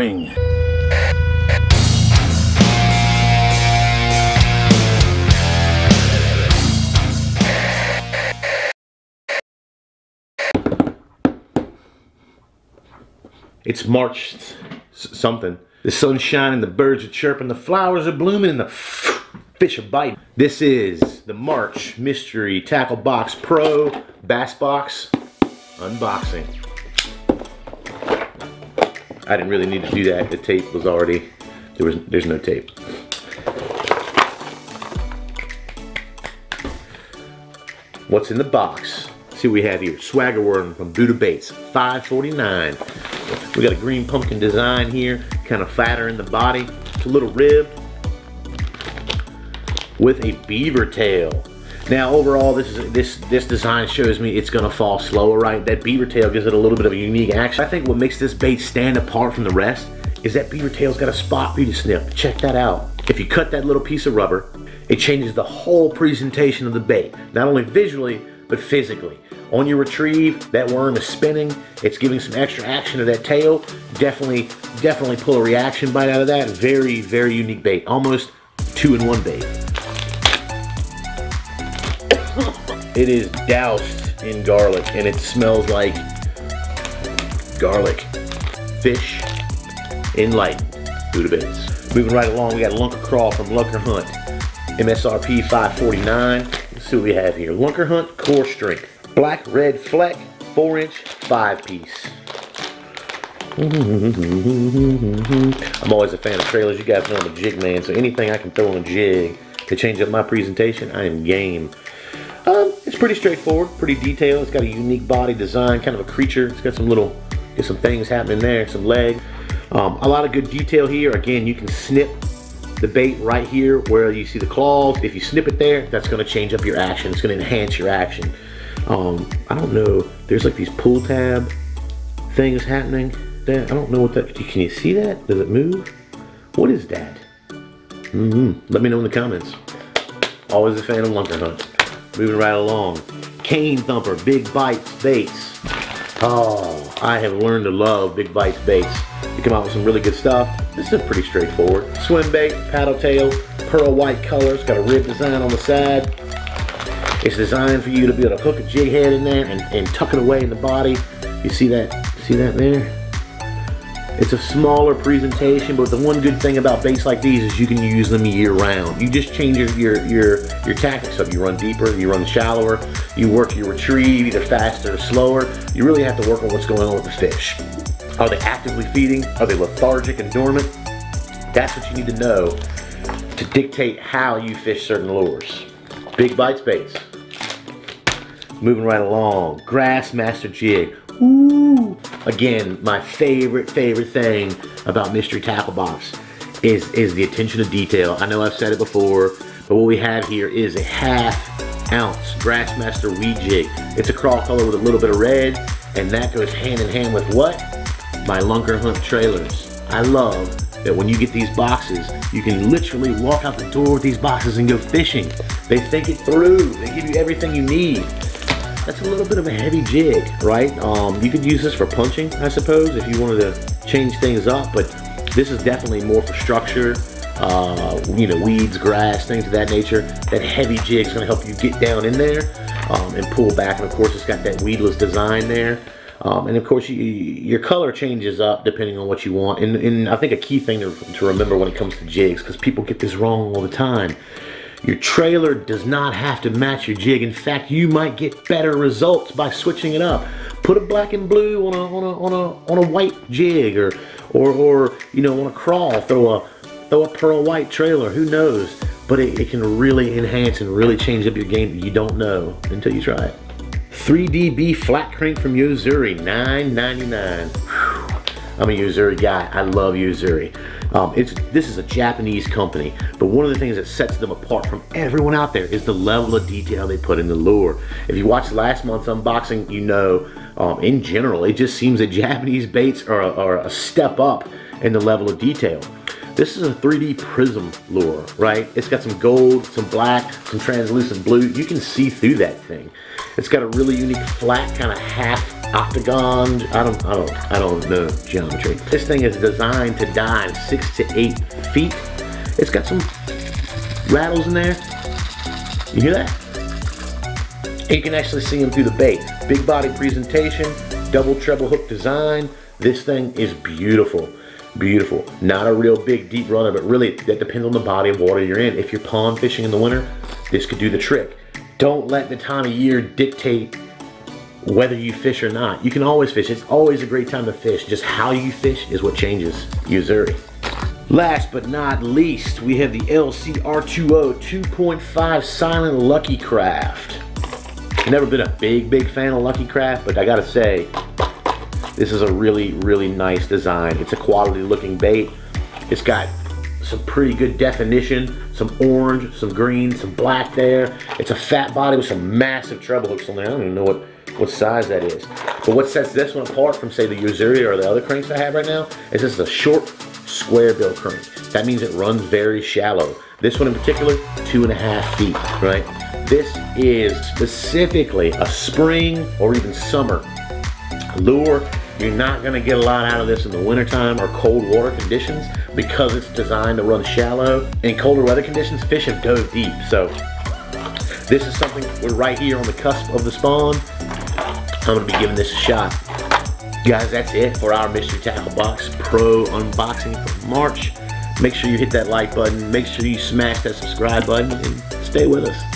ring. It's March something. The sun's shining, the birds are chirping, the flowers are blooming, and the fish are biting. This is the March Mystery Tackle Box Pro Bass Box unboxing. I didn't really need to do that. The tape was already, there's no tape. What's in the box? See what we have here. Swagger Worm from Buddha Baits, $5.49. We got a green pumpkin design here, kind of fatter in the body. It's a little ribbed with a beaver tail. Now overall, this design shows me it's gonna fall slower, right? That beaver tail gives it a little bit of a unique action. I think what makes this bait stand apart from the rest is that beaver tail's got a spot for you to snip. Check that out. If you cut that little piece of rubber, it changes the whole presentation of the bait, not only visually, but physically. On your retrieve, that worm is spinning. It's giving some extra action to that tail. Definitely pull a reaction bite out of that. Very, very unique bait. Almost 2-in-1 bait. It is doused in garlic and it smells like garlic. Fish enlightened. Buddha Baits. Moving right along, we got Lunker Craw from Lunkerhunt. MSRP $5.49. Let's see what we have here. Lunkerhunt Core Strength. Black red fleck, 4-inch, 5-piece. I'm always a fan of trailers. You guys know I'm a jig man, so anything I can throw on a jig to change up my presentation, I am game. It's pretty straightforward, pretty detailed. It's got a unique body design, kind of a creature. It's got some things happening there, some leg. A lot of good detail here. Again, you can snip the bait right here where you see the claws. If you snip it there, that's going to change up your action. It's going to enhance your action. I don't know. There's like these pull tab things happening there. I don't know what that. Can you see that? Does it move? What is that? Let me know in the comments. Always a fan of Lunkerhunt. Moving right along. Cane Thumper Big Bites Baits. Oh, I have learned to love Big Bites Baits. They come out with some really good stuff. This is pretty straightforward. Swim bait, paddle tail, pearl white color. It's got a rib design on the side. It's designed for you to be able to hook a jig head in there and tuck it away in the body. You see that? See that there? It's a smaller presentation, but the one good thing about baits like these is you can use them year round. You just change your tactics up. You run deeper, you run shallower, you work your retrieve either faster or slower. You really have to work on what's going on with the fish. Are they actively feeding? Are they lethargic and dormant? That's what you need to know to dictate how you fish certain lures. Big Bites Baits. Moving right along, Grassmaster jig. Ooh! Again, my favorite thing about Mystery Tackle Box is the attention to detail. I know I've said it before, but what we have here is a 1/2 ounce Grassmaster weed jig. It's a craw color with a little bit of red, and that goes hand in hand with what? My Lunkerhunt trailers. I love that when you get these boxes, you can literally walk out the door with these boxes and go fishing. They think it through. They give you everything you need. That's a little bit of a heavy jig, right? You could use this for punching, I suppose, if you wanted to change things up, but this is definitely more for structure, you know, weeds, grass, things of that nature. That heavy jig is gonna help you get down in there and pull back, and of course it's got that weedless design there. And of course your color changes up depending on what you want. And I think a key thing to remember when it comes to jigs, because people get this wrong all the time, your trailer does not have to match your jig. In fact, you might get better results by switching it up. Put a black and blue on a white jig, or you know, on a crawl. Throw a pearl white trailer. Who knows? But it can really enhance and really change up your game. You don't know until you try it. 3DB flat crank from Yo-Zuri, $9.99. I'm a Yo-Zuri guy. I love Yo-Zuri. This is a Japanese company, but one of the things that sets them apart from everyone out there is the level of detail they put in the lure. If you watched last month's unboxing, you know, in general, it just seems that Japanese baits are a step up in the level of detail. This is a 3D prism lure, right? It's got some gold, some black, some translucent blue. You can see through that thing. It's got a really unique flat kind of half octagon. I don't know geometry. This thing is designed to dive 6 to 8 feet. It's got some rattles in there. You hear that? You can actually see them through the bait. Big body presentation, double treble hook design. This thing is beautiful. Beautiful. Not a real big deep runner, but really that depends on the body of water you're in. If you're pond fishing in the winter, this could do the trick. Don't let the time of year dictate whether you fish or not. You can always fish. It's always a great time to fish. Just how you fish is what changes. Yo-Zuri. Last but not least, we have the LCR20 2.5 Silent Lucky Craft. Never been a big fan of Lucky Craft, but I gotta say, this is a really nice design. It's a quality looking bait. It's got some pretty good definition, some orange, some green, some black there. It's a fat body with some massive treble hooks on there. I don't even know what size that is. But what sets this one apart from, say, the Yo-Zuri or the other cranks I have right now is this is a short square bill crank. That means it runs very shallow. This one in particular, 2.5 feet, right? This is specifically a spring or even summer lure. You're not gonna get a lot out of this in the wintertime or cold water conditions because it's designed to run shallow. In colder weather conditions, fish have dove deep. So this is something, we're right here on the cusp of the spawn. I'm gonna be giving this a shot. Guys, that's it for our Mystery Tackle Box Pro unboxing for March. Make sure you hit that like button. Make sure you smash that subscribe button and stay with us.